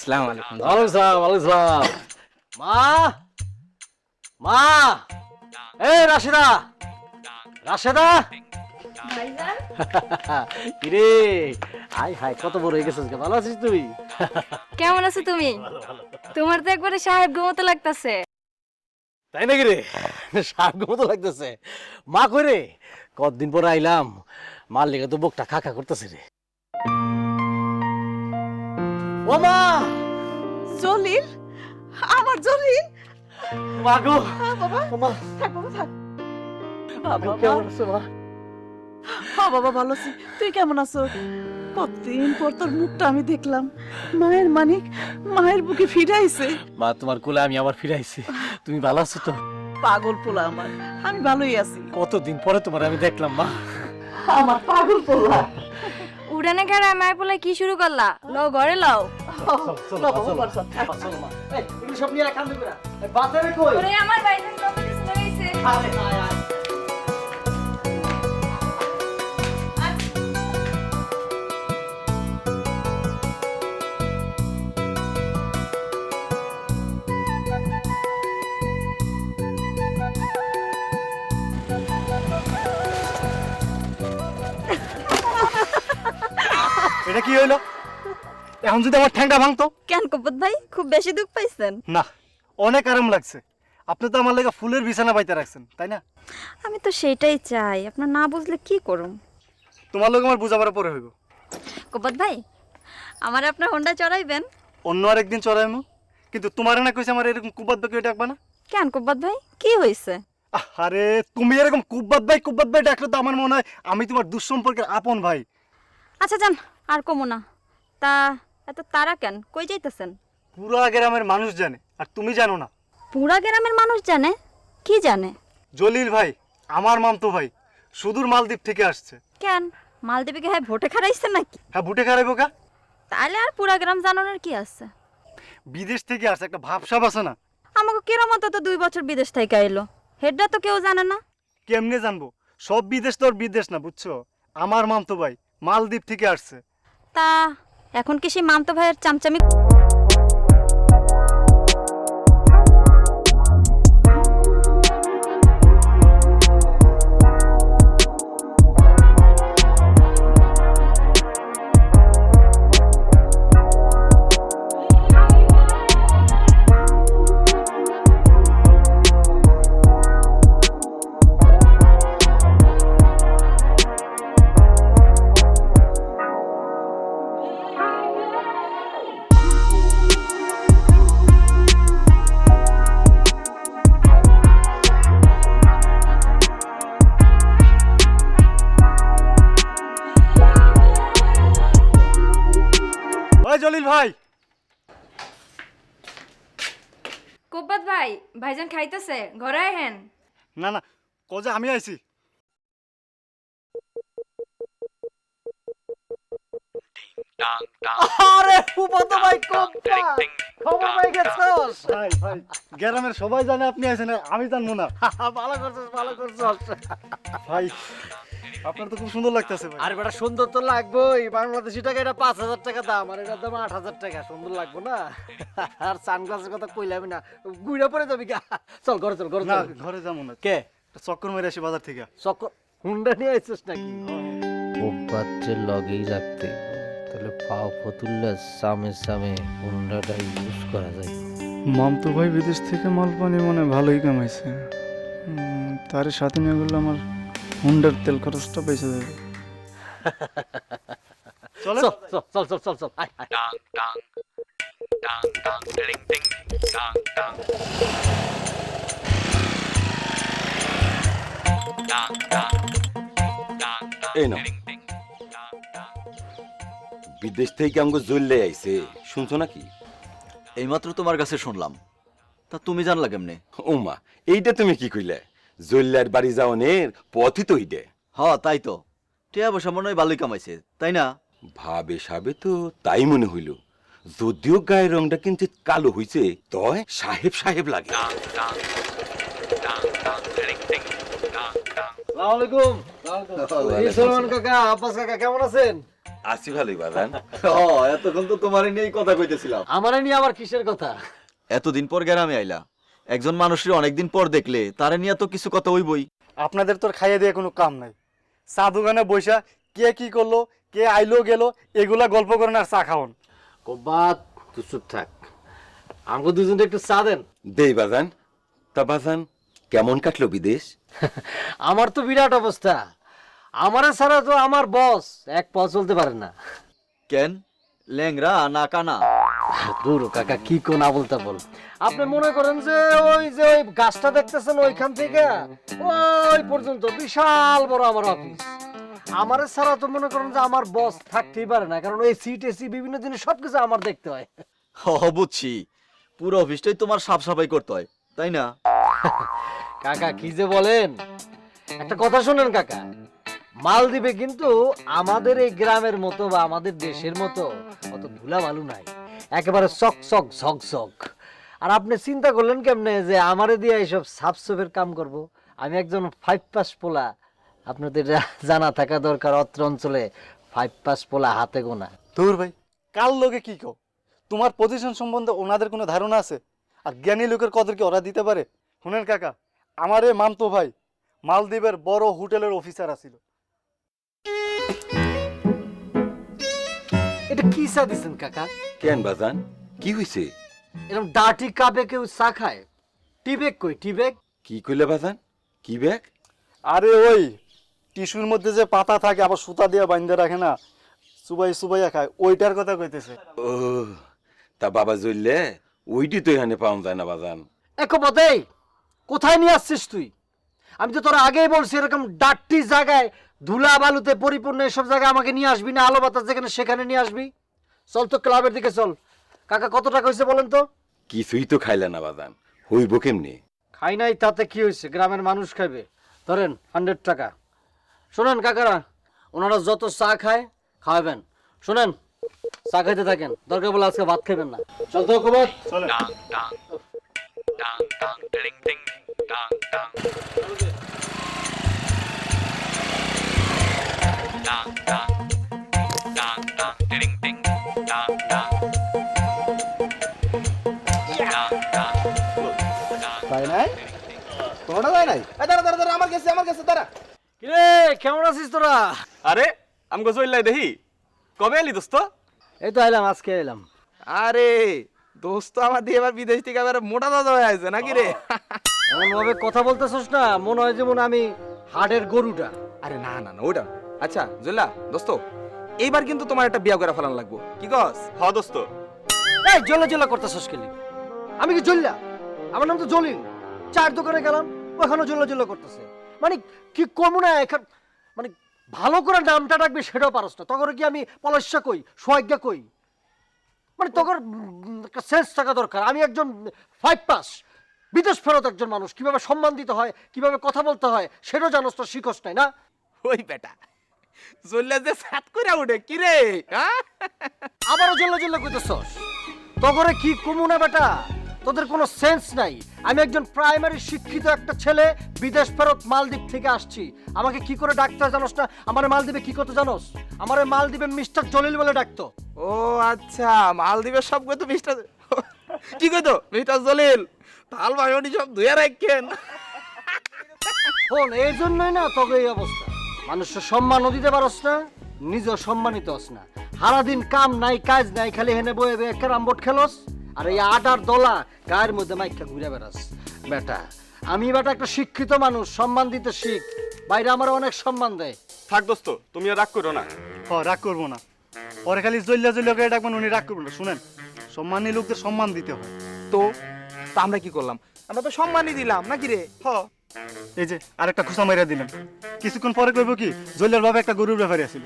আসসালামু আলাইকুম। ওয়ালাইকুম সালাম, ওয়ালাইকুম সালাম। মা, মা, এই রাশেদা, রাশেদা। ভাইজান কিরে, আয় হায় কত বড় হয়ে গেছিস, ভালো আছিস তুই? কেমন আছো তুমি? তোমার তো একবারে সাহেব মতো লাগতাছে। তাই নাকি রে, সাপ মতো লাগতেছে। মা কই রে? কতদিন পরে আইলাম, মার লেগে তো বুকটা খা খা করতেছে রে। ও মা, জলিল, আমার জলিল। মা গো, বাবা ও মা, থাক, বাবা থাক। আপনি কেমন আছো মা? হ্যাঁ বাবা, ভালো আছি। তুই কেমন আছো? কতদিন পর তোর মুখটা আমি দেখলাম। মায়ের মানিক মায়ের বুকে ফিরাইছে। মা তোমার কোলে আমি আবার ফিরাইছি, তুমি ভালো আছো তো? পাগল পোলা আমার, আমি ভালোই আছি। কতদিন পরে তোমার আমি দেখলাম মা। আমার পাগল পোলা। উড়ানে ঘরে মায়ের পোলা কি শুরু করলা? লও ঘরে লও। সব নিয়ে কাম দেবে না, বাজারে কই? ওরে আমার ভাইজান কত কিছু লাগাইছে। আরে আয় আয়। এটা কি হইলো? এখন যদি আমার ঠ্যাংটা ভাঙতো? কেন কপত ভাই, খুব বেশি দুঃখ পাইছেন? না, অনেক আরাম লাগছে। আপনি তো আমার লেগে ফুলের বিছানা পাইতে রাখছেন, তাই না? আমি তো সেটাই চাই, আপনার না বুঝলে কি করুম? তোমার লোক আমার বুঝাবার পরে হইব। কপত ভাই, আমার আপনার হোন্ডা চড়াইবেন? অন্য আর একদিন চড়াইমু, কিন্তু তোমার না কইছে আমার এরকম কুব্বাত কেউ ডাকবা না। কেন কপত ভাই, কি হয়েছে? আরে তুমি এরকম কুব্বাত ভাই ডাকলে তো আমার মনে হয় আমি তোমার দুঃসম্পর্কের আপন ভাই। আচ্ছা যান, আর কমো না। তা এত তারা কেন, কই যাইতেছেন? পুরো গ্রামের মানুষ জানে, আর তুমি জানো না। পুরা গ্রামের মানুষ জানে? কি জানে? জলিল ভাই আমার মামতো ভাই, সুদূর মালদ্বীপ থেকে আসছে। কেন, মালদ্বীপে কি হ্যাঁ ভোটে খারাইছে নাকি? হ্যাঁ, ভুটে খারাইবো কা? তাহলে আর পুরা গ্রাম জানানোর কি আছে? বিদেশ থেকে আসছে, একটা ভাবসাব আছে না? আমাকে কিরমত তো 2 বছর বিদেশ থেকে আইলো, হেডটা তো কেউ জানে না। কেমনে জানবো? সব বিদেশ তো আর বিদেশ না, বুঝছো? আমার মামতো ভাই মালদ্বীপ থেকে আসছে। তা এখন কি সেই মামতো ভাইয়ের চামচামি? ওই জলিল ভাই, কোব্বাত ভাই, ভাইজান খাইতেছে, ঘরে আহেন। না না, কজে আমি আইছি। আরে ফুফাতো ভাই, কোপা খবর পাই গেছস? ভাই ভাই, গ্রামের সবাই জানে আপনি আছেন, আমি জানবো না। ভালো করছস, ভালো করছস। ভাই আপনার তো খুব সুন্দর লাগতেছে ভাই। আর বেটা সুন্দর তো লাগবেই, বাংলাদেশি টাকা এটা 5,000 টাকা দাম, আর এটার দাম 8,000 টাকা। সুন্দর লাগবো না? আর সানগ্লাসের কথা কইলাম না, গুইরা পড়ে যাবি গা। চল ঘরে চল, ঘরে না, চল। ঘরে যাবো না। কে একটা চক্কর মেরে আসি বাজার থেকে। চক্কর হুন্ডা নিয়ে আইছিস নাকি? পাত্রের লগেই রাখতে হইব, তাহলে পাও ফতুল্লা সামে সামে হুন্ডাটা ইউজ করা যায়। মামতো ভাই বিদেশ থেকে মাল পানি মানে ভালোই কামাইছে। তার সাথে নিয়ে গেলে আমার হুন্ডার তেল খরচটা বেঁচে যাবে। চলে চল চল চল চল চল চল, আয় আয়। এই নাও, বিদেশ থেকে আমাকে জল্লে আইছে, শুনছো নাকি? এইমাত্র তোমার কাছে শুনলাম, তা তুমি জানলা কেমনে? ওমা, এইটা তুমি কি কইলে? জল্লার বাড়ি যাওনের পথই তো এইটা। হ তাই তো, টিয়া বসা মনে হয় ভালোই কামাইছে, তাই না? ভাবে সাবে তো তাই মনে হইল, যদিও গায়ের রংটা কিঞ্চিত কালো হইছে, তয় সাহেব সাহেব লাগে। আসসালামু আলাইকুম। এই সলমান কাকা, আব্বাস কাকা কেমন আছেন? আছি ভালোই বাজান। এতক্ষণ তো তোমারে নিয়েই কথা কইতেছিলাম। আমারে নিয়ে আবার কিসের কথা? এতদিন পর গ্রামে আইলা, একজন মানুষের অনেকদিন পর দেখলে তারে নিয়ে তো কিছু কথা হইবই। আপনাদের তোর খাইয়ে দিয়ে কোনো কাম নাই। চা দোকানে বৈশা কে কি করলো, কে আইলো গেল, এগুলা গল্প করেন আর চা খাওন। কোবাত তুই চুপ থাক, আমাকে দুজনকে একটু চা দেন। দেই বাজান। তা বাজান কেমন কাটলো বিদেশ? আমার তো বিরাট অবস্থা, আমারে ছাড়া তো আমার বস এক পা চলতে পারে না। কেন ল্যাংরা না কানা? দূর কাকা, কি কোন বলতে বল। আপনি মনে করেন যে ওই গাছটা দেখতেছেন ওইখান থেকে ওই পর্যন্ত বিশাল বড় আমার অফিস। আমারে ছাড়া তো মনে করেন যে আমার বস থাকতেই পারে না, কারণ ওই সিট এসি বিভিন্ন জিনিস সবকিছু আমার দেখতে হয়। বুঝছি, পুরো অফিসটাই তোমার সাফ সাফাই করতে হয়, তাই না? কাকা কি যে বলেন, একটা কথা শোনেন কাকা, মালদ্বীপে কিন্তু আমাদের এই গ্রামের মতো বা আমাদের দেশের মতো অত ধুলাবালু নাই, একেবারে চক চক ঝক ঝক। আর আপনি চিন্তা করলেন কেমনে যে আমারে দিয়ে এইসব সাফসফের কাম করব? আমি একজন 5 পাস পোলা, আপনাদের এটা জানা থাকা দরকার। অত্র অঞ্চলে 5 পাস পোলা হাতে গোনা। ধুর ভাই, কার লোকে কি কও? তোমার পজিশন সম্বন্ধে ওনাদের কোনো ধারণা আছে? আর জ্ঞানী লোকের কদর কি ওরা দিতে পারে? শুনেন কাকা, আমার এই মামতো ভাই মালদ্বীপের বড় হোটেলের অফিসার আছিল। এটা কি চা দিচ্ছেন কাকা? কেন বাজান, কি হইছে? এরকম ডাটি কাপে কেউ চা খায়? টিবেক কই টিবেক? কি কইলে বাজান? কি ব্যাগ? আরে ওই টিস্যুর মধ্যে যে পাতা থাকে আবার সুতা দিয়ে বাঁধতে রাখে না, সুবাইয়া খায়, ওইটার কথা কইতেছে। ও তা বাবা জইলে ওইটি তো এখানে পাওয়া যায় না বাজান। একবারে কোথায় নিয়ে আসছিস তুই? আমি তো তোর আগেই বলছি এরকম ডাট্টি জায়গায় ধুলা বালুতে পরিপূর্ণ এসব জায়গায় আমাকে নিয়ে আসবি না, আলো বাতাস যেখানে সেখানে নিয়ে আসবি। চল তো ক্লাবের দিকে চল। কাকা কত টাকা হয়েছে বলেন তো? কিছুই তো খাইলে না বাজান, হইব কেমনি? খাই নাই তাতে কি হয়েছে, গ্রামের মানুষ খাইবে। ধরেন 100 টাকা। শোনেন কাকারা, ওনারা যত চা খায় খাওয়াবেন। শোনেন, চা খাইতে থাকেন, দরকার বলে আজকে ভাত খাবেন না। চল তো কুমার, চলে তাই নাই কোনটা তাই নাই। দাঁড়া আমার কাছে দাঁড়া। কিরে কেমন আছিস তোরা? আরে আমগো জইলাই দেখি, কবে এলি দোস্ত? এই তো এলাম, আজকে এলাম। আরে দোস্ত আমার দিয়ে এবার বিদেশ থেকে আবার মোটা দাদা হয়ে আছে নাকি রে? এমন ভাবে কথা বলতেছস না, মনে হয় যেমন আমি হাটের গরুটা। আরে না না না ওটা। আচ্ছা জইলা দোস্ত, এইবার কিন্তু তোমার একটা বিয়া করে ফেলান লাগবো, কি কস? হ দোস্ত। এই জলে জলে করতেছস কেলি? আমি কি জল্লা? আমার নাম তো জলিল। চার দোকানে গেলাম, ওখানে জল্লা জল্লা করতেছে। মানে কি কমু না এখন, মানে ভালো করে নামটা ডাকবে সেটাও পারস না। তখন কি আমি পলাশা কই, সোয়াজ্ঞা কই? মানে তখন একটা সেন্স থাকা দরকার। আমি একজন 5 পাস বিদেশ ফেরত একজন মানুষ, কিভাবে সম্মান দিতে হয়, কিভাবে কথা বলতে হয় সেটাও জানোস তো, শিখস নাই না? ওই বেটা জইলা যে সাত কইরা উঠে কি রে? হ্যাঁ আবারও জল্লা জল্লা কইতেছস? তগরে কি কমু না বেটা, তোদের কোনো সেন্স নাই। আমি একজন প্রাইমারি শিক্ষিত একটা ছেলে, বিদেশ ফেরত মালদ্বীপ থেকে আসছি। আমাকে কি করে ডাকতে জানোস না? আমার মালদ্বীপে কি করতে জানোস? আমার মালদ্বীপে মিস্টার জলিল বলে ডাকতো। ও আচ্ছা, মালদ্বীপের সব কইতো মিস্টার কি কইতো মিস্টার জলিল। তাল ভাই উনি সব ধুয়ে রাখেন। শোন, এই জন্যই না তবে এই অবস্থা। মানুষের সম্মানও দিতে পারস না, নিজেও সম্মানিত হস না। সারাদিন কাম নাই কাজ নাই, খালি হেনে বয়ে বয়ে ক্যারাম বোর্ড খেলস আর এই আটার দলা গায়ের মধ্যে মাইকটা ঘুরে বেড়াস। বেটা আমি বেটা একটা শিক্ষিত মানুষ, সম্মান দিতে শিখ। বাইরে আমার অনেক সম্মান দেয়। থাক দোস্ত, তুমি আর রাগ করো না। রাগ করবো না, পরে খালি জল্লা করে ডাকবেন, উনি রাগ করবেন না। শুনেন, সম্মানী লোকদের সম্মান দিতে হয়। তো তা আমরা কি করলাম? আমরা তো সম্মানই দিলাম নাকি রে? হ। এই যে আরেকটা খুশা মাইরা দিলেন, কিছুক্ষণ পরে কইব কি জল্লার বাবা একটা গরুর ব্যাপারে আছিল।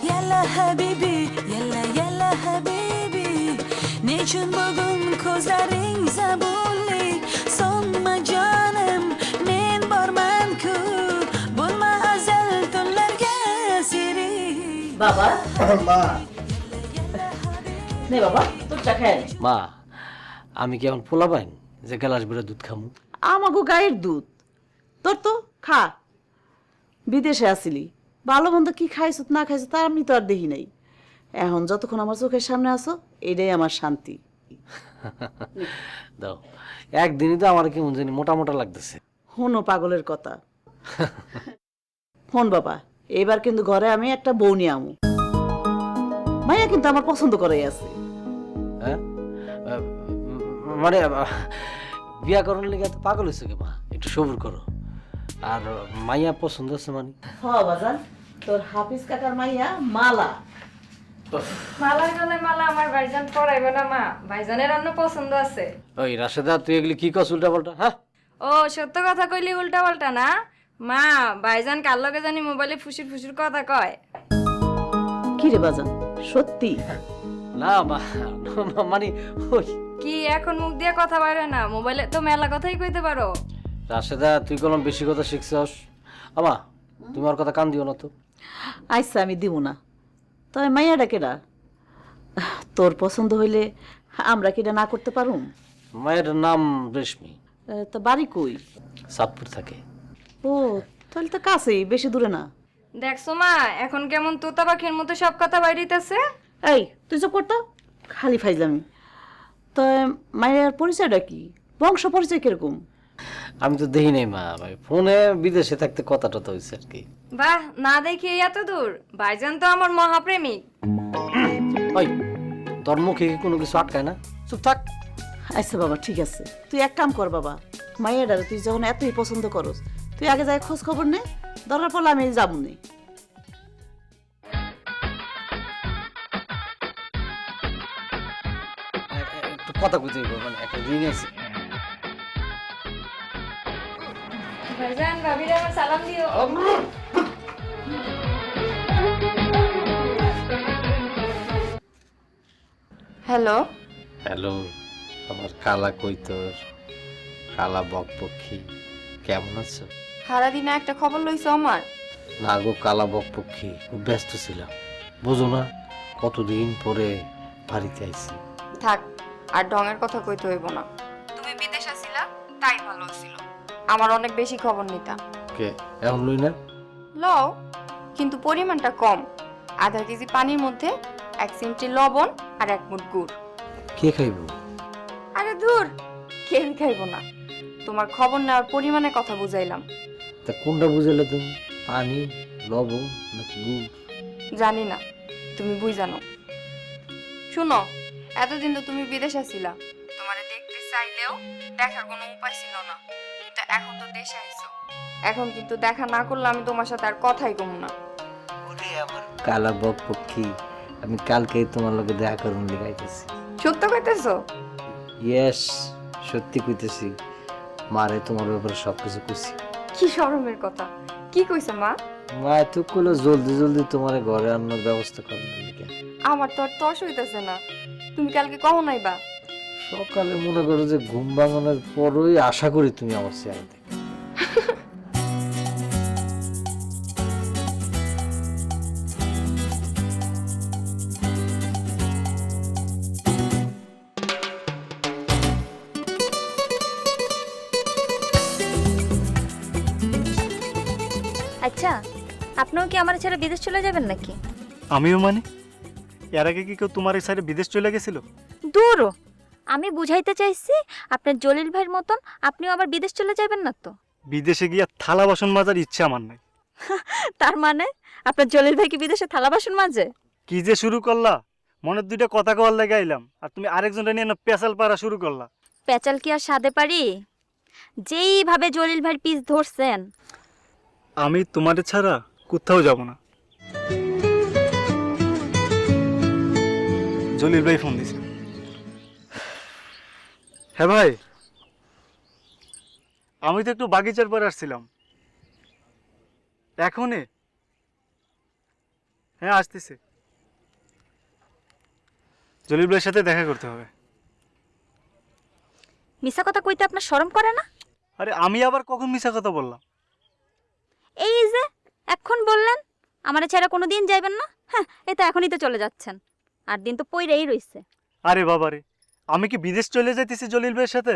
Yalla habibi, yalla yalla habibi, nechun bugun ko'zlaring zabunli, sonma jonim, men borman-ku, bo'lma azal tunlarga siri. বাবা মা নে বাবা তোর চা খায় নে। মা আমি কি এখন পোলা পাইন যে গ্লাস বেড়ে দুধ খামু? আমাগো গায়ের দুধ তোর তো খা। বিদেশে আসিলি ভালো মন্দ কি খাইছ না খাইছ তা আমি তো আর দেখি নাই। এখন যতক্ষণ আমার চোখের সামনে আসো এটাই আমার শান্তি। দাও, একদিনই তো আমার কেমন জানি মোটা মোটা লাগতেছে। হনো পাগলের কথা। হন বাবা, এবার কিন্তু ঘরে আমি একটা বউ নিয়ে আমু। মাইয়া কিন্তু আমার পছন্দ করাই আছে। হ্যাঁ মানে বিয়া করার লেগে এত পাগল হয়েছে কে মা? একটু সবুর করো। আর মাইয়া পছন্দ আছে মানে? হ বাজান, তোর হাফিজ কাকার মাইয়া মালা। মালার গলায় মালা আমার ভাইজান পরাইবে না মা, ভাইজানের অন্য পছন্দ আছে। ওই রাশেদা, তুই এগুলি কি কস উল্টা পাল্টা? হ্যাঁ ও সত্য কথা কইলি উল্টা পাল্টা না মা, ভাইজান কার লগে জানি মোবাইলে ফুসুর ফুসুর কথা কয়। কি রে বাজান, সত্যি? না মা, মানে ওই কি এখন মুখ দিয়ে কথা বাইরে না, মোবাইলে তো মেলা কথাই কইতে পারো। রাশেদা, তুই কলম বেশি কথা শিখছস। আমা তুমি আর কথা কান দিও না তো। আচ্ছা আমি দিব না, তবে মাইয়াটা কেডা? তোর পছন্দ হইলে আমরা কেডা না করতে পারুম? মায়ের নাম রেশমি, তা বাড়ি কই? সাতপুর থাকে। ও তাহলে তো কাছেই, বেশি দূরে না। দেখছো মা এখন কেমন তোতা পাখির মতো সব কথা বাইরিতেছে। এই তুই চুপ করতো, খালি ফাইজলামি। তো মায়ের পরিচয়টা কি, বংশ পরিচয় কিরকম? আমি তো দেখি নাই মা, ভাই ফোনে বিদেশে থাকতে কথা টথা হয়েছে আর কি। বাহ, না দেখি এত দূর, ভাইজান তো আমার মহাপ্রেমিক। ওই তোর মুখে কি কোনো কিছু আটকায় না? চুপ থাক। আচ্ছা বাবা ঠিক আছে, তুই এক কাম কর বাবা, মাইয়াডারে তুই যখন এতই পছন্দ করস তুই আগে যাই খোঁজ খবর নে, দরকার পড়লে আমি যাবো নি। একটু কথা বুঝে মানে একটা দিন আছে। ভাইজান ভাবিরে আমার সালাম দিও। হ্যালো হ্যালো, আমার কালা কৈতর, কালা বকপক্ষী, কেমন আছো? সারাদিনে একটা খবর লইছো আমার? না গো কালা বকপক্ষী, খুব ব্যস্ত ছিলাম, বুঝো না, কতদিন পরে বাড়িতে আইছি। থাক আর ঢঙের কথা কইতে হইব না, তুমি বিদেশ আছিলা তাই ভালো ছিল, আমার অনেক বেশি খবর নিতা। কে এখন লই না? লও, কিন্তু পরিমাণটা কম, আধা কেজি পানির মধ্যে 1 চিমটি লবণ আর 1 মুঠ গুড়। কে খাইব? আরে দূর, কেউই খাইব না, তোমার খবর নেওয়ার পরিমাণের কথা বুঝাইলাম। তা কোনটা বুঝালে তুমি? পানি, লবণ নাকি গুড়? জানি না, তুমি বুঝ জানো। শুনো, এতদিন তো তুমি বিদেশ আছিলা, তোমারে দেখতে চাইলেও দেখার কোনো উপায় ছিল না, কিন্তু এখন তো দেশে আইছো, এখন কিন্তু দেখা না করলে আমি তোমার সাথে আর কথাই কমু না। কালা বকপক্ষী, আমি কালকেই তোমার লগে দেখা করুন লিখাইতেছি। সত্য কইতেছো? ইয়েস, সত্যি কইতেছি। মারে তোমার ব্যাপারে সবকিছু কইছি। কি শরমের কথা, কি কইছে মা? মা তো কইলো জলদি জলদি তোমার ঘরে আনার ব্যবস্থা করুন লিখে। আমার তো আর তর্স হইতেছে না, তুমি কালকে কখন আইবা? সকালে মনে করো যে ঘুম ভাঙানোর পরই আশা করি তুমি আমার চেহারা দেখবে। আচ্ছা, আপনিও কি আমার ছেড়ে বিদেশ চলে যাবেন নাকি? আমিও মানে এর আগে কি কেউ তোমার এই সাইডে বিদেশ চলে গেছিল? দূরও, আমি বুঝাইতে চাইছি আপনার জলিল ভাইয়ের মতন আপনিও আবার বিদেশ চলে যাবেন না তো? বিদেশে গিয়া থালা বাসন মাজার ইচ্ছা আমার নাই। তার মানে আপনার জলিল ভাই কি বিদেশে থালা বাসন মাজে? কি যে শুরু করলা, মনের দুইটা কথা কওয়ার লেগে আইলাম আর তুমি আরেকজনটা নিয়ে পেশাল পাড়া শুরু করলা। পেঁচাল কি আর সাধে পারি? যেইভাবে জলিল ভাইয়ের পিস ধরছেন। আমি তোমাদের ছাড়া কোথাও যাব না। জলিল ভাই ফোন দিছে। হ্যাঁ ভাই, আমি তো একটু বাগিচার পর আসছিলাম। এখনই? হ্যাঁ আসতেছে। জলিল ভাইয়ের সাথে দেখা করতে হবে। মিছা কথা কইতে আপনার শরম করে না? আরে আমি আবার কখন মিছা কথা বললাম? এই যে এখন বললেন আমার ছেড়ে কোনো দিন যাইবেন না? হ্যাঁ, এই তো এখনই তো চলে যাচ্ছেন, আর দিন তো পইরেই রইছে। আরে বাবারে, আমি কি বিদেশ চলে যাইতেছি জলিল ভাইয়ের সাথে?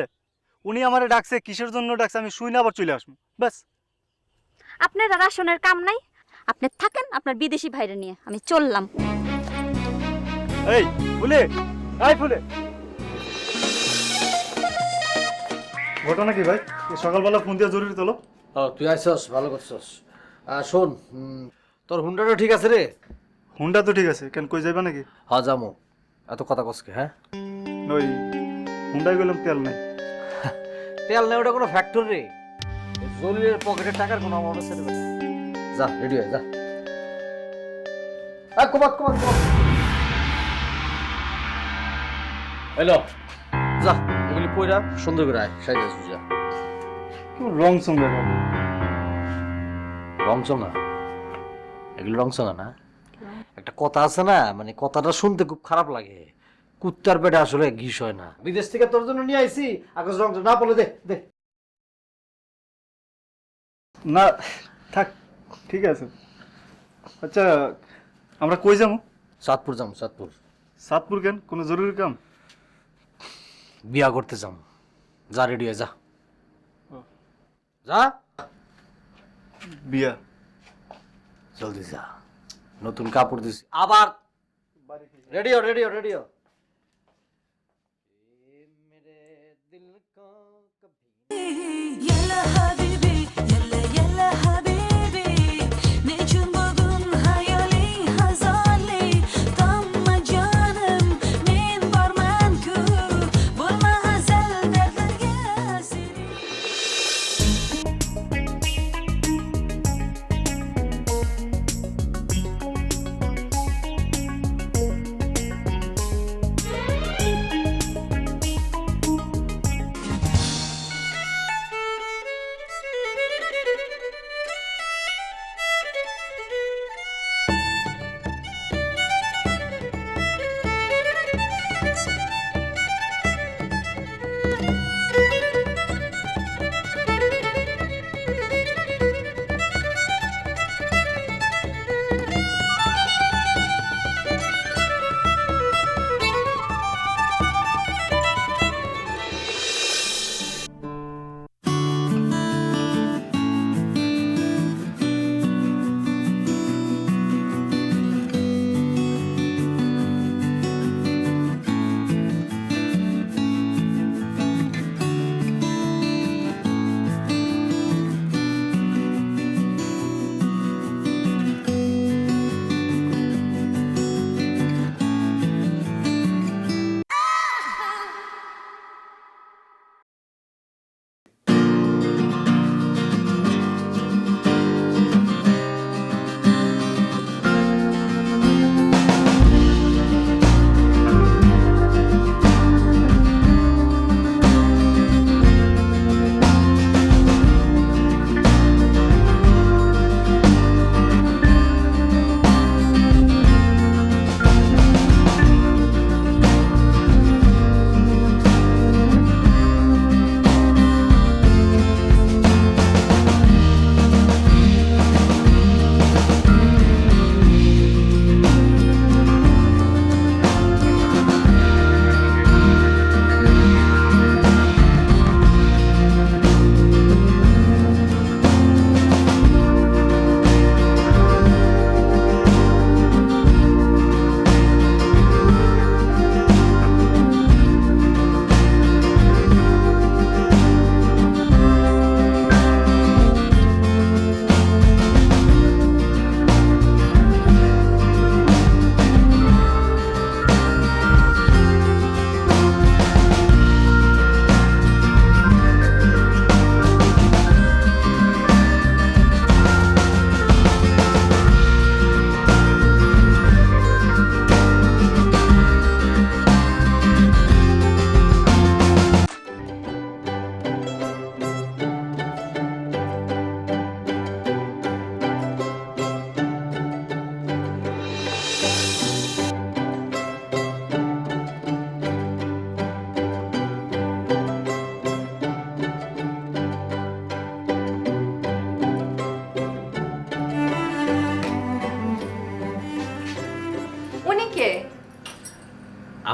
উনি আমারে ডাকছে, কিসের জন্য ডাকছে আমি শুই না আবার চলে আসবো, ব্যাস। আপনার আর আসনের কাম নাই, আপনি থাকেন আপনার বিদেশি ভাইরে নিয়ে, আমি চললাম। এই ফুলে, এই ফুলে, ঘটনা কি ভাই? এই সকালবেলা ফোন দিয়ে জরুরি তোলো। ও তুই আইসস, ভালো করছস। শোন, তোর হুন্ডাটা ঠিক আছে রে? হুন্ডা তো ঠিক আছে, কেন কই যাইবা নাকি? হ্যাঁ যামো। এত কথা কসকে? হ্যাঁ, ওই হুন্ডায় গেলাম, তেল নাই। তেল নেই, ওটা কোনো ফ্যাক্টরি রে। জলিলের পকেটের টাকার কোনো আমার ছেড়ে দেবে না। যা রেডি হয়ে যা। কমাক কমাক কমাক। হ্যালো, যা এগুলি পয়রা সুন্দর করে আয়, সাইজা সুজা। রং সঙ্গে রংচঙা? এগুলো রংচঙা না। একটা কথা আছে না, মানে কথাটা শুনতে খুব খারাপ লাগে। কুত্তার পেটে আসলে ঘিস হয় না। বিদেশ থেকে তোর জন্য নিয়ে আইছি, আকাশ রং না বলে দে দে। না থাক, ঠিক আছে। আচ্ছা, আমরা কই যাবো? চাঁদপুর যাম, চাঁদপুর। সাতপুর কেন, কোনো জরুরি কাম? বিয়া করতে যাম। যা রেডি হয়ে যা। যা বিয়া? জলদি যা, নতুন কাপড় দিছি। আবার radio radio radio. Yalla habibi, yalla yalla habibi. Necun bugün hayali hazali. Tamma canım, men barman ku. Bulma hazal dertlerge seni.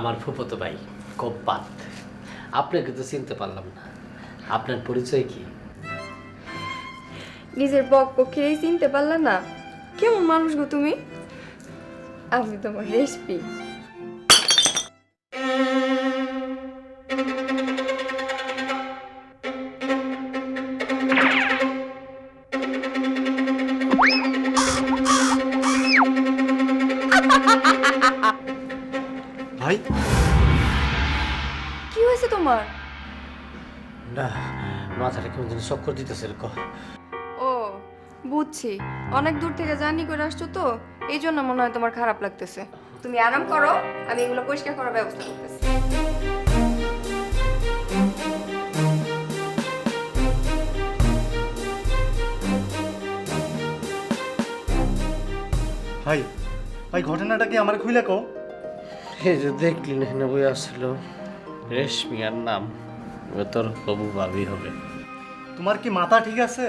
আমার ফুফতো ভাই কব্বাত। আপনাকে তো চিনতে পারলাম না, আপনার পরিচয় কি? নিজের বক পক্ষেই চিনতে পারলা না? কেমন মানুষ গো তুমি? আমি তোমার রেসিপি। ভাই কি হয়েছে তোমার? না, মাথাটা কেমন যেন চক্কর দিতেছে। ও বুঝছি, অনেক দূর থেকে জার্নি করে আসছো তো, এই জন্য মনে হয় তোমার খারাপ লাগতেছে। তুমি আরাম করো, আমি এগুলো পরিষ্কার করার ব্যবস্থা করতেছি। ভাই ভাই ঘটনাটা কি আমার খুইলে কও? এই যে দেখলি না বই আসছিল, রেশমি আর নাম, ও তোর বাবু ভাবি হবে। তোমার কি মাথা ঠিক আছে?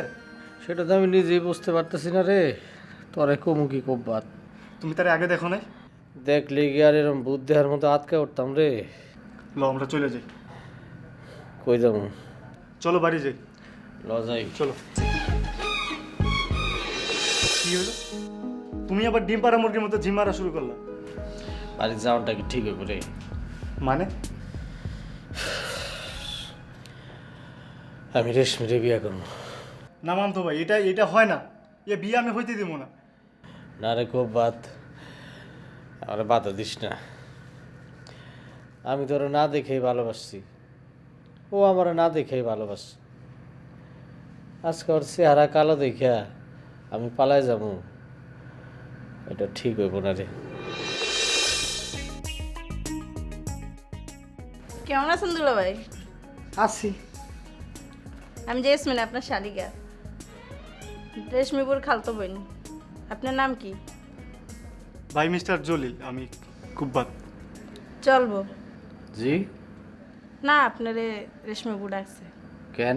সেটা তো আমি নিজেই বুঝতে পারতেছি না রে, তোরে কমুকি কব্বাত। তুমি তার আগে দেখো নাই? দেখলে গিয়ে আর এরম বুদ্ধ দেহার মতো আটকে উঠতাম রে। ল আমরা চলে যাই। কই যাবো? চলো বাড়ি যাই। ল যাই। চলো। কি হলো? তুমি আবার ডিম পাড়া মুরগির মতো ঝিম মারা শুরু করলা? বাড়ি যাওয়াটা কি ঠিক হবে রে? মানে? আমি রেশমিরে বিয়ে করবো। না মানতো ভাই, এটা হয় না। এ বিয়ে আমি হইতে দিব না। না রে কব্বাত, আমার বাধা দিস না। আমি তোরা না দেখেই ভালোবাসছি, ও আমার না দেখেই ভালোবাসছে। আজকে ওর চেহারা কালো দেখা আমি পালায় যাবো, এটা ঠিক হইব না রে। কেমন আছেন দুলা ভাই? আছি। আমি জেসমিন, আপনার শালিকা, রেশমিপুর খালতো বোন। আপনার নাম কি? ভাই মিস্টার জলিল, আমি কুব্বাত। চলবো জি? না, আপনারে রেশমিপুর ডাকছে। কেন?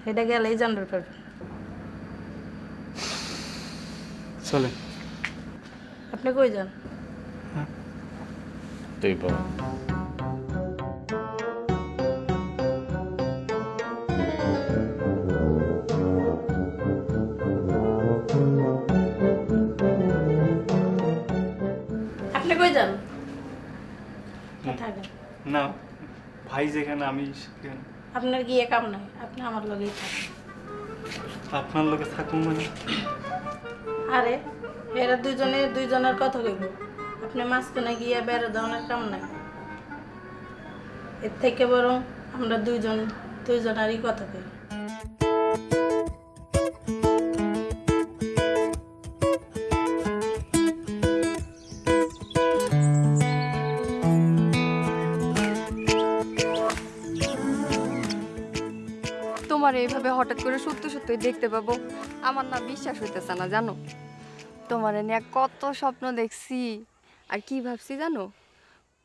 এটা গেলেই জানতে পারবেন। চলে। আপনি কই যান? তুই বল। আপনি কই যান? থাকেন। না ভাই যেখানে আমি সেখানে। আপনার গিয়ে কাম নাই, আপনি আমার লগেই থাকেন। আপনার লোকে থাকুন মানে? আরে এরা দুজনে দুইজনের কথা কইব, আপনি মাঝখানে গিয়ে বেড়ে দেওয়ার কাম নাই। এর থেকে বরং আমরা দুইজনেরই কথা কই। তোমার এইভাবে হঠাৎ করে সত্যি সত্যি দেখতে পাবো আমার না বিশ্বাস হইতেছে না, জানো? তোমার নিয়ে কত স্বপ্ন দেখছি, আর কি ভাবছি জানো?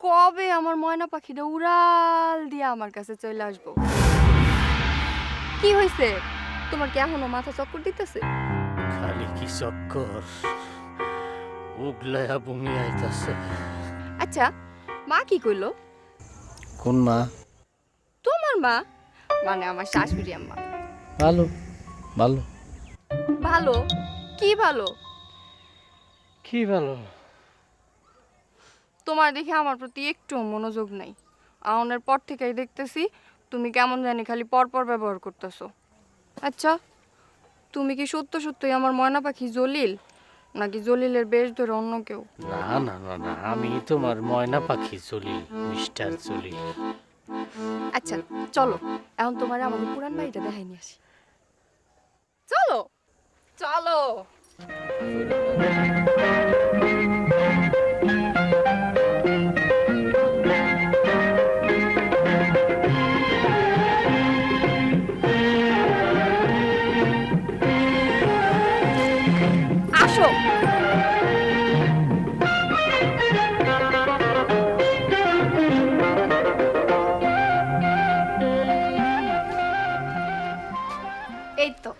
কবে আমার ময়না পাখিটা উড়াল দিয়ে আমার কাছে চলে আসবো। কি হয়েছে? তোমার কি এখনো মাথা চক্কর দিতেছে? খালি কি চক্কর, উগলায়া বমি আইতাছে। আচ্ছা, মা কি কইলো? কোন মা? তোমার মা, মানে আমার শাশুড়ি আম্মা। ভালো ভালো। ভালো? কি ভালো? কি ভালো? তোমার দেখে আমার প্রতি একটু মনোযোগ নাই। আউনের পর থেকেই দেখতেছি তুমি কেমন জানি খালি পরপর ব্যবহার করতেছো। আচ্ছা, তুমি কি সত্য সত্যই আমার ময়না পাখি জলিল, নাকি জলিলের বেশ ধরে অন্য কেউ? না না না না, আমি তোমার ময়না পাখি জলিল, মিস্টার জলিল। আচ্ছা চলো, এখন তোমার আমাদের পুরান বাড়িটা দেখাই নিয়ে আসি। চলো চলো। আসো। এই তো,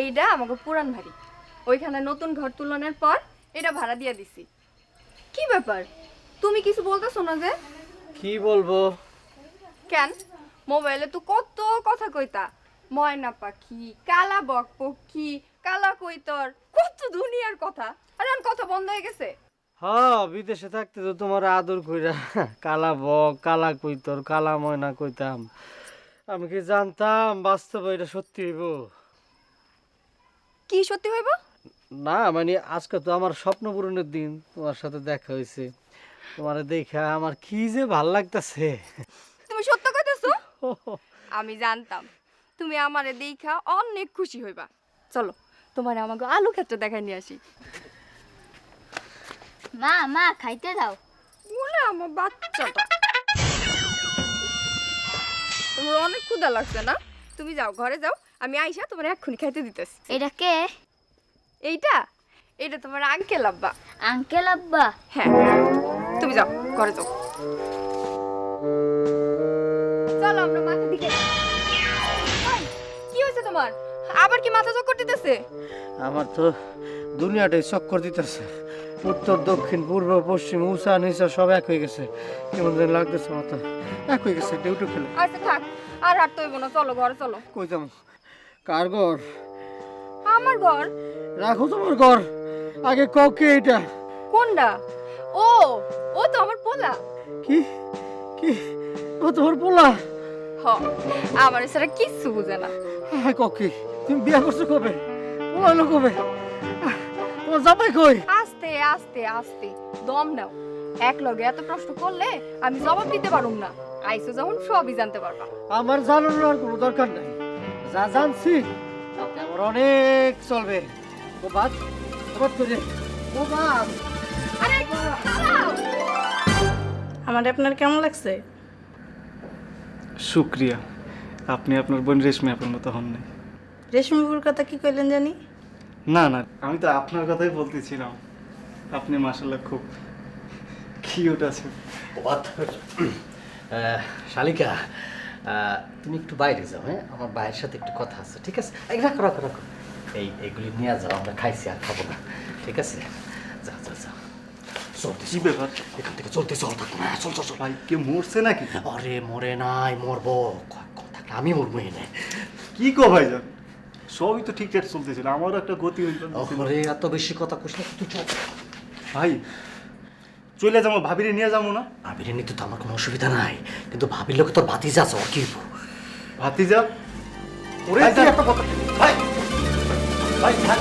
এইটা আমাকে পুরান বাড়ি। ওইখানে নতুন ঘর তুলনের পর এটা ভাড়া দিয়ে দিছি। কি ব্যাপার, তুমি কিছু বলতেছো না যে? কি বলবো? কেন? মোবাইলে তো কত কথা কইতা, ময়না পাখি, কালা বক পক্ষী, কালা কৈতর, কত দুনিয়ার কথা। আর এখন কথা বন্ধ হয়ে গেছে। হ্যাঁ, বিদেশে থাকতে তো তোমার আদর কইরা কালা বক, কালা কইতর, কালা ময়না কইতাম। আমি কি জানতাম বাস্তবে এটা সত্যি হইব? কি সত্যি হইব? না মানে আজকে তো আমার স্বপ্ন পূরণের দিন, তোমার সাথে দেখা হয়েছে। তোমার দেখা আমার কি যে ভাল লাগতেছে। তুমি সত্য কইতেছো? আমি জানতাম তুমি আমারে দেখা অনেক খুশি হইবা। চলো তোমার আমাকে আলু ক্ষেত্রে দেখাই নিয়ে আসি। মা মা খাইতে দাও। বলে আমার বাচ্চাটা, তোমার অনেক ক্ষুধা লাগছে না? তুমি যাও, ঘরে যাও, আমি আইসা তোমার এক্ষুনি খাইতে দিতেছি। এটা কে? এইটা এইটা তোমার আঙ্কেল আব্বা। আঙ্কেল আব্বা? হ্যাঁ, তুমি যাও, ঘরে যাও। চলো আমরা মাথা দিকে। এই, কি হয়েছে তোমার? আবার কি মাথা চক্কর দিতেছে? আমার তো দুনিয়াটাই চক্কর দিতেছে। উত্তর দক্ষিণ পূর্ব পশ্চিম উষা নিচা সব এক হয়ে গেছে। কেমন যেন লাগতেছে, মাথা এক হয়ে গেছে। ডিউটি খেলে আচ্ছা থাক, আর হাঁটতে হইব না, চলো ঘরে চলো। কই যাবো? কার ঘর? আমার ঘর? রাখো তোমার ঘর, আগে কও কে এটা? কোনটা? ও ও তো আমার পোলা। কি কি ও তোমার পোলা? হ, আমার এছাড়া কিচ্ছু বুঝে না। হ্যাঁ ককি, তুমি বিয়া করছো কবে? পোলা হলো কবে? তোমার জামাই কই? আস্তে আস্তে আস্তে দম নাও। এক লগে এত প্রশ্ন করলে আমি জবাব দিতে পারুম না। আইসো যখন সবই জানতে পারবা। আমার জানানোর কোনো দরকার নাই, যা জানছি তাতে আমার অনেক চলবে। ও বাদ তোমার তো যে ও বাদ। আরে দাঁড়াও। আমার আপনার কেমন লাগছে? শুক্রিয়া, আপনি আপনার বোন রেশমি আপনার মতো হন নাই। রেশমিপুর কথা কি কইলেন জানি? না না, আমি তো আপনার কথাই বলতেছিলাম। আপনি মাশাআল্লাহ খুব কিউট আছেন। শালিকা, তুমি একটু বাইরে যাও। হ্যাঁ, আমার ভাইয়ের সাথে একটু কথা আছে, ঠিক আছে? এই রাখো রাখো রাখো, এইগুলি নিয়ে যাও, আমরা খাইছি আর খাবো না, ঠিক আছে? যাও যাও যাও, চলতে কি ব্যাপার? এখান থেকে চলতে চল, থাকো না, চল চল চল। ভাই কে মরছে নাকি? আরে মরে নাই, মরবো। থাকলে আমি মরবো এনে। কি কো ভাইজান, সবই তো ঠিকঠাক চলতেছিল, আমারও একটা গতি হইল। ওরে এত বেশি কথা কইস না, তুই চল। ভাই চলে যাবো, ভাবিরে নিয়ে যাবো না? ভাবিরে নিতে তো আমার কোনো অসুবিধা নাই, কিন্তু ভাবির লোকে তোর ভাতিজা আছে, ওর কি হইব? ভাতিজা? ওরে ভাই, তুই যা- একটা কথা ভাই ভাই থাক।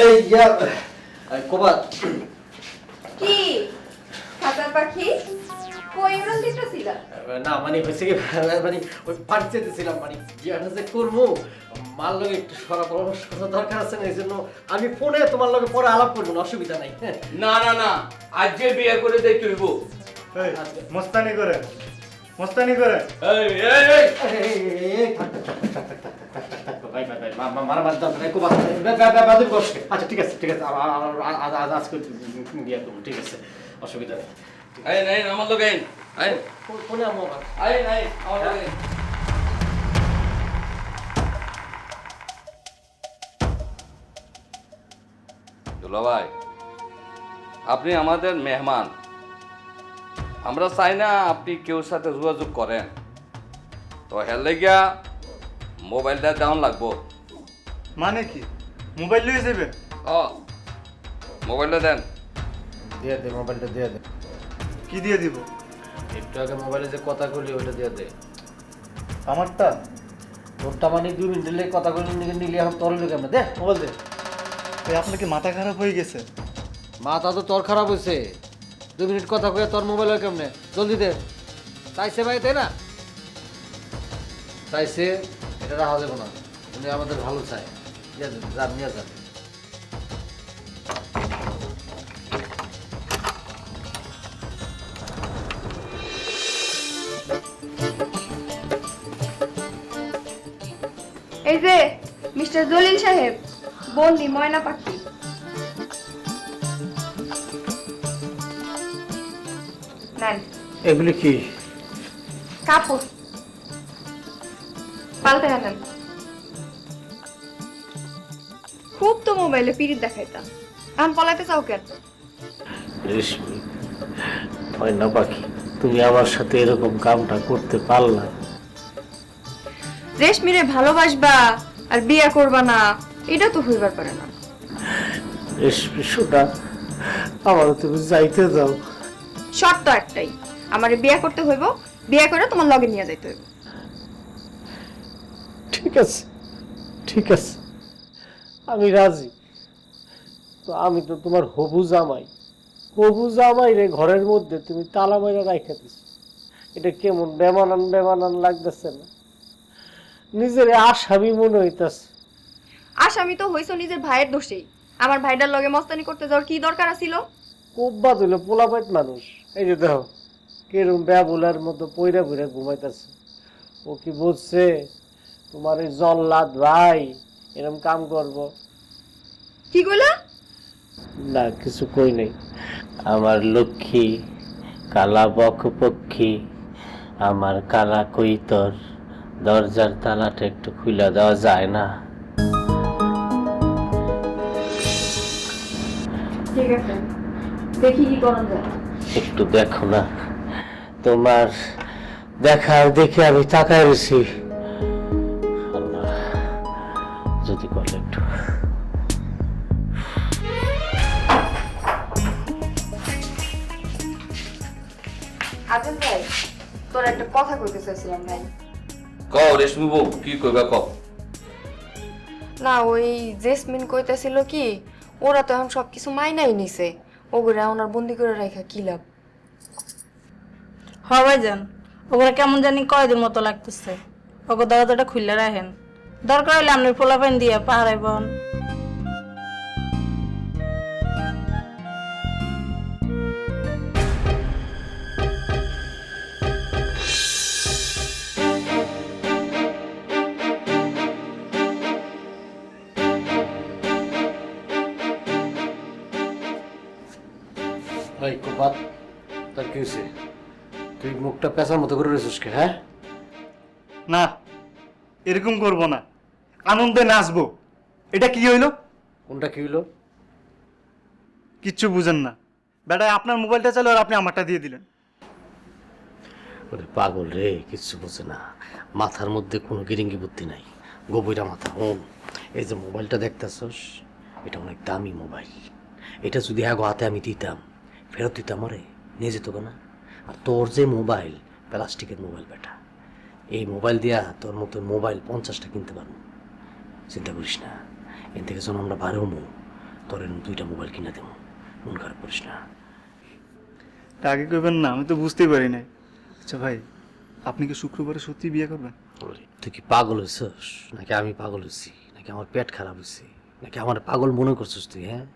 এই ইয়া কোবাদ, কি খাতার পাখি কই উড়াল দিতেছিলা? না মানে হয়েছে কি, মানে ওই পানি চেতেছিলাম, মানে বিয়াটা যে করবো মার লগে একটু সরা পরামর্শ করার দরকার আছে না, এই জন্য আমি ফোনে তোমার লগে পরে আলাপ করবো না, অসুবিধা নাই। হ্যাঁ, না না না, আজকে বিয়ে করে দেই তুইব। এই, মস্তানি করে মস্তানি করে। এই এই এই আচ্ছা ঠিক আছে ঠিক আছে, আজকে বিয়ে করবো, ঠিক আছে, অসুবিধা নেই। এই নাই আমার লগে আইন, আইন ফোনে আমি আইন আইন আমার লগে আইন। দুলাভাই, আপনি আমাদের মেহমান, আমরা চাই না আপনি কেউ সাথে যোগাযোগ করেন। তো হেলে গিয়া মোবাইলটা ডাউন লাগবো। মানে কি, মোবাইল লয়ে যাবেন? ও মোবাইলটা দেন। দিয়ে দে, মোবাইলটা দিয়ে দে। কি দিয়ে দিব? একটু আগে মোবাইলে যে কথা বললি ওইটা দিয়ে দে। আমারটা? তোরটা মানে 2 মিনিট লেগে কথা বললি নিলি, এখন তোর লোক দে মোবাইল দে। এই আপনার কি মাথা খারাপ হয়ে গেছে? মাথা তো তোর খারাপ হয়েছে, 2 মিনিট কথা কয়ে তোর মোবাইল হয় কেমনে? জলদি দে। চাইছে ভাই, তাই না? চাইছে, এটা রাখা যাবে না, উনি আমাদের ভালো চায়। নিয়ে যান, নিয়ে যান। এই যে মিস্টার জলিল সাহেব, বন্দি ময়না পাখি। নেন এগুলি কি? কাপড় পাল্টে আনেন। খুব তো মোবাইলে পিরিত দেখাইতাম, এখন পলাইতে চাও কেন? রেশমি হয় না পাখি, তুমি আমার সাথে এরকম কামটা করতে পারলা? রেশমিরে ভালোবাসবা আর বিয়ে করবা না, এটা তো হইবার পারে না। রেশমি শোনা, আমার তুমি যাইতে দাও। শর্ত একটাই, আমারে বিয়ে করতে হইব, বিয়ে করে তোমার লগে নিয়ে যাইতে হইব। ঠিক আছে, ঠিক আছে, আমি রাজি। তো আমি তো তোমার হবু জামাই, হবু জামাই রে ঘরের মধ্যে তুমি তালা মাইরা রাইখা দিছ। এটা কেমন বেমানান বেমানান লাগতেছে না? নিজের আসামি মনে হইতাছে। আসামি তো হইছো নিজের ভাইয়ের দোষেই। আমার ভাইটার লগে মস্তানি করতে যাওয়ার কি দরকার আছিল? কোব্বা দিল পোলাপাইত মানুষ। এই যে দেখো কেরম ব্যাবুলার মতো পইরা পইরা ঘুমাইতেছে। ও কি বুঝছে তোমার এই জল্লাদ ভাই এরম কাম করব? কি কইলা? না কিছু কই নাই। আমার লক্ষ্মী কালা বক পক্ষী, আমার কালা কইতর, দরজার তালাটা একটু খুলে দেওয়া যায় না? ঠিক আছে, দেখি কি করা যায়। একটু দেখো না, তোমার দেখার দেখে আমি তাকায় রয়েছি। আল্লাহ যদি করলে একটু। আদিল ভাই, তোর একটা কথা কইতে চাইছিলাম ভাই। কও রেশমি বউ, কি কইবা কও। না, ওই জেসমিন কইতেছিল কি ওরা তো এখন সবকিছু মাইনাই নিছে, ওগুলা ওনার বন্দি করে রাখা কি লাভ? হ ভাইজান, ওগুলো কেমন জানি কয়দিন মতো লাগতেছে। ওকে দরজাটা খুললে রাখেন, দরকার হলে আপনার পোলাপাইন দিয়ে পাহারাইবন। ভাই কোপাত তার কি হয়েছে? তুই মুখটা পেঁচার মতো করে রয়েছিস কে? হ্যাঁ না, এরকম করব না, আনন্দে নাচবো। এটা কি হইলো? কোনটা কি হইলো? কিচ্ছু বুঝেন না বেটা, আপনার মোবাইলটা চাইলো আর আপনি আমারটা দিয়ে দিলেন। ওরে পাগল রে, কিচ্ছু বোঝে না, মাথার মধ্যে কোনো গিরিঙ্গি বুদ্ধি নাই, গভীরা মাথা। এই যে মোবাইলটা দেখতেছস, এটা অনেক দামি মোবাইল। এটা যদি আগে হাতে আমি দিতাম, ফেরত দিতাম, ওরে নিয়ে যেত না। আর তোর যে মোবাইল, প্লাস্টিকের মোবাইল বেটা, এই মোবাইল দিয়া তোর মতো মোবাইল 50টা কিনতে পারবো। চিন্তা করিস না, এর থেকে যখন আমরা বার হবো তোর এরকম 2টা মোবাইল কিনে দেবো, মন খারাপ করিস না। তা আগে কইবেন না, আমি তো বুঝতেই পারি নাই। আচ্ছা ভাই, আপনি কি শুক্রবারে সত্যি বিয়ে করবেন? তুই কি পাগল হয়েছিস, নাকি আমি পাগল হয়েছি, নাকি আমার পেট খারাপ হয়েছে, নাকি আমার পাগল মনে করছিস তুই? হ্যাঁ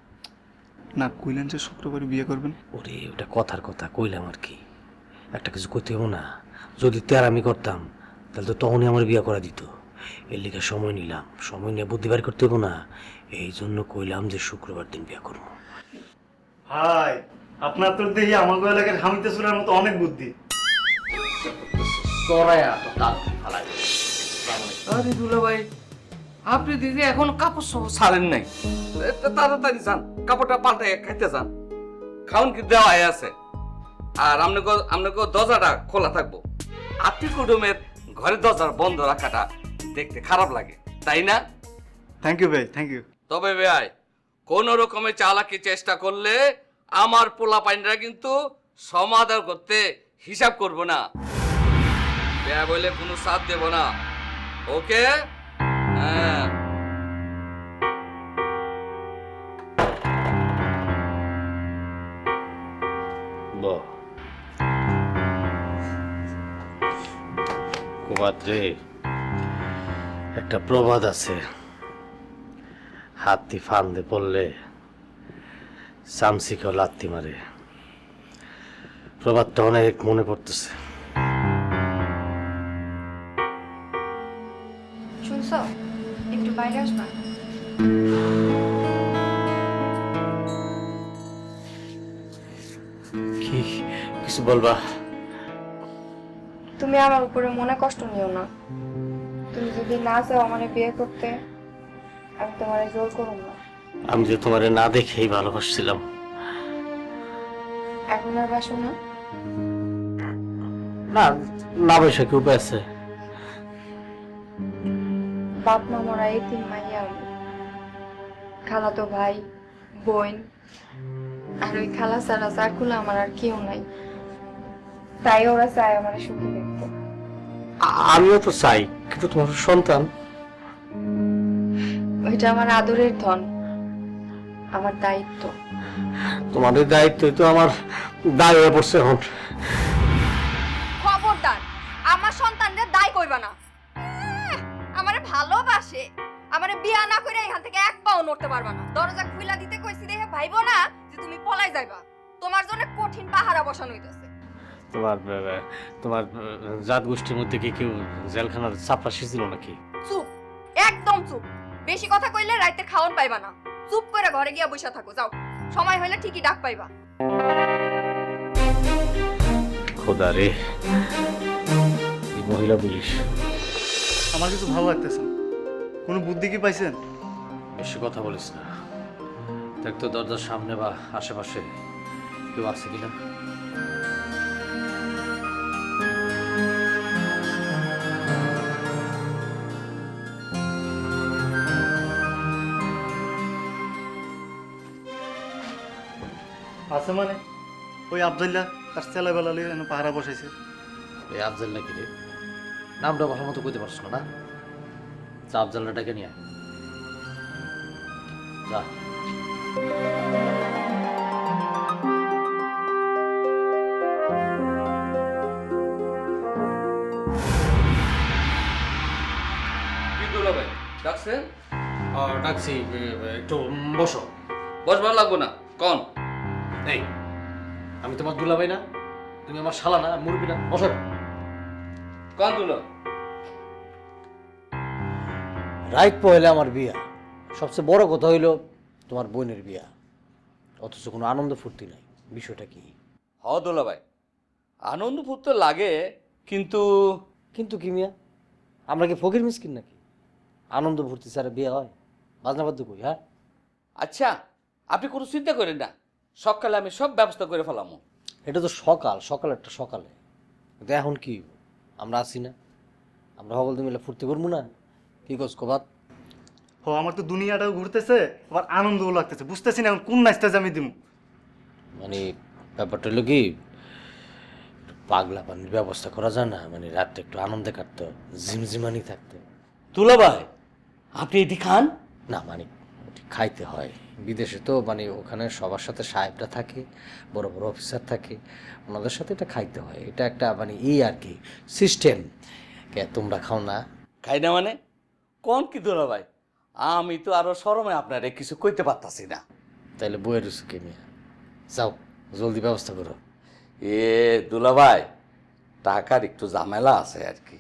না, কইলেন যে শুক্রবারে বিয়ে করবেন। ওরে ওটা কথার কথা কইলাম আর কি, একটা কিছু করতে হবো না। যদি তেরামি করতাম তাহলে তো তখনই আমার বিয়ে করা দিত। এর লিগে সময় নিলাম, সময় নিয়ে বুদ্ধি বার করতে হবো না, এই জন্য কইলাম যে শুক্রবার দিন বিয়ে করবো। ভাই, আপনার তো দেখি আমাকে এলাকার হামিতে চুরার মতো অনেক বুদ্ধি। আরে দুলা ভাই, আপনি দিদি এখন কাপড় সব ছাড়েন নাই, তাড়াতাড়ি যান, কাপড়টা পাল্টাই খাইতে যান। খাউন কি দেওয়া আছে, আর আপনাকে দরজাটা খোলা থাকবো। আত্মীয় কুটুমের ঘরের দরজা বন্ধ রাখাটা দেখতে খারাপ লাগে, তাই না? থ্যাংক ইউ ভাই, থ্যাংক ইউ। তবে ভাই, কোন রকমের চালাকি চেষ্টা করলে আমার পোলা পাইনরা কিন্তু সমাধান করতে হিসাব করব না, ব্যয় বলে কোনো সাথ দেব না। ওকে? হ্যাঁ। কুমাত্রে একটা প্রবাদ আছে, হাতি ফান্দে পড়লে চামচিকেও লাত্তি মারে। প্রবাদটা অনেক মনে পড়তেছে। শুনছো, একটু বাইরে আসবা? কি কিছু বলবা? তুমি আমার উপরে মনে কষ্ট নিও না। তুমি যদি না চাও আমার বিয়ে করতে, আমি তোমার জোর করব না। আমি যে তোমারে না দেখেই ভালোবাসছিলাম। এখন আর বাসো না? না, না বসে কি উপায় আছে? বাপ মা মরা এই তিন মাইয়া আমি, খালাতো ভাই বোন, আর ওই খালা সারা চাকুলা আমার আর কেউ নাই। তাই ওরা চায় আমার সুখী দেখতে। আমিও তো চাই, কিন্তু তোমার সন্তান। ওইটা আমার আদরের ধন, আমার দায়িত্ব। তোমাদের দায়িত্বই তো আমার দায় হয়ে পড়ছে এখন। খবরদার আমার সন্তানদের দায় কইবা না। আমারে ভালোবাসে, আমারে বিয়া না করে এখান থেকে এক পাও নড়তে পারবা না। দরজা খুইলা দিতে কইছি দেখে ভাইবো না যে তুমি পলাই যাইবা। তোমার জন্য কঠিন পাহারা বসানো হইতেছে। তোমার জাত গোষ্ঠীর মধ্যে কি কেউ জেলখানার চাপড়া ছিল নাকি? চুপ, একদম চুপ। বেশি কথা কইলে রাইতে খাওন পাইবা না। চুপ করে ঘরে গিয়া বসে থাকো, যাও। সময় হইলে ঠিকই ডাক পাইবা। খোদা রে, এই মহিলা পুলিশ। আমার কিছু ভালো লাগতেছে না। কোনো বুদ্ধি কি পাইছেন? বেশি কথা বলিস না। দেখ তো দরজার সামনে বা আশেপাশে কেউ আছে কিনা। আছে মানে ওই আবদুল্লাহ তার ছেলেবেলা লিয়ে পাহারা বসাইছে। এই আফজাল নাকি রে? নামটা ভালো মতো কইতে পারছ না? যা আফজালটাকে নিয়ে আয়। যা। কি দুলা ভাই ডাকছেন? ডাকছি, একটু বসো। বসবার লাগবো না, কোন? এই, আমি তোমার দুলাভাই না? তুমি আমার শালা না, মুরবি না? বসো। কোন দুলা? রাইট পয়লে আমার বিয়া। সবচেয়ে বড় কথা হইলো তোমার বোনের বিয়া, অথচ কোনো আনন্দ ফুর্তি নাই। বিষয়টা কি? হ দুলা ভাই, আনন্দ ফুর্তি লাগে, কিন্তু কিন্তু কি মিয়া, আমরা কি ফকির মিসকিন নাকি? আনন্দ ফুর্তি ছাড়া বিয়ে হয়? বাজনা বাদ্য কই? হ্যাঁ, আচ্ছা আপনি কোনো চিন্তা করেন না, সকালে আমি সব ব্যবস্থা করে ফেলাম। এটা তো সকাল একটা সকালে, কিন্তু এখন কি আমরা আছি না? আমরা সকল মিলে ফুর্তি করবো না? কি কস কবাত? ও আমার তো দুনিয়াটাও ঘুরতেছে, আবার আনন্দও লাগতেছে। বুঝতেছি না এখন কোন নাচতে আমি দিব। মানে ব্যাপারটা হলো কি, পাগলা পানির ব্যবস্থা করা যায় না? মানে রাতটা একটু আনন্দে কাটতো, ঝিমঝিমানি থাকতো। দুলা ভাই আপনি এটি খান না, মানে খাইতে হয়। বিদেশে তো মানে ওখানে সবার সাথে সাহেবরা থাকে, বড় বড় অফিসার থাকে, ওনাদের সাথে এটা খাইতে হয়। এটা একটা মানে আর কি সিস্টেম। কে তোমরা খাও না? খাই না মানে কোন কি দুলা ভাই, আমি তো আরো শরমে আপনারে কিছু কইতে পারতাছি না। তাইলে বইয়ের সুখে নিয়ে যাও, জলদি ব্যবস্থা করো। এ দুলা ভাই টাকার একটু ঝামেলা আছে আর কি।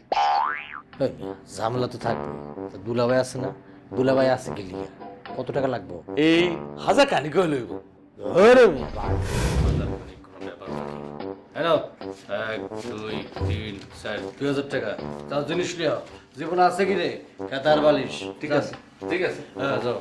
এই মিয়া, ঝামেলা তো থাকবে। দুলাভাই আছে না? দুলাভাই আছে কি লিয়া? কত টাকা লাগবে? এই 1000 কানি কই লইব। আরে মিয়া, হ্যালো, 1 2 3 4 2000 টাকা। তার জিনিস লিয়া জীবন আছে কি রে? কাতার বালিশ। ঠিক আছে, ঠিক আছে। হ্যাঁ, যাও।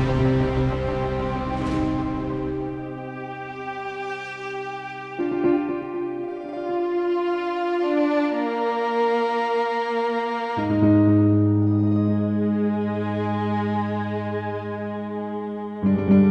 thank you